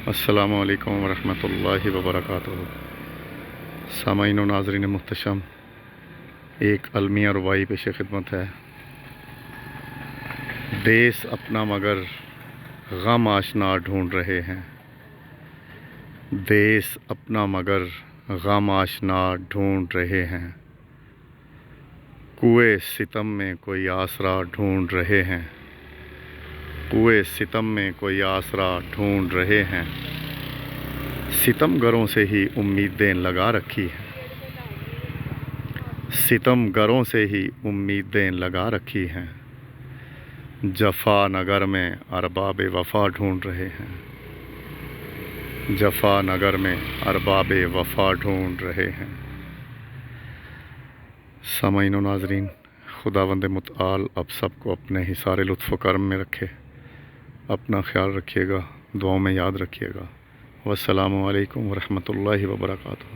السلام علیکم ورحمۃ اللہ وبرکاتہ۔ سامعین و ناظرین محتشم، ایک المیہ رباعی پیش خدمت ہے۔ دیس اپنا مگر غم آشنا ڈھونڈ رہے ہیں، دیس اپنا مگر غم آشنا ڈھونڈ رہے ہیں، کوئے ستم میں کوئی آسرا ڈھونڈ رہے ہیں، کوئے ستم میں کوئی آسرا ڈھونڈ رہے ہیں، ستم گروں سے ہی امیدیں لگا رکھی ہیں، ستم گروں سے ہی امیدیں لگا رکھی ہیں، جفا نگر میں ارباب وفا ڈھونڈ رہے ہیں، جفا نگر میں ارباب وفا ڈھونڈ رہے ہیں۔ سامعین و ناظرین، خداوند متعال اب سب کو اپنے حصار لطف و کرم میں رکھے، اپنا خیال رکھیے گا، دعاؤں میں یاد رکھیے گا۔ والسلام علیکم ورحمۃ اللہ وبرکاتہ۔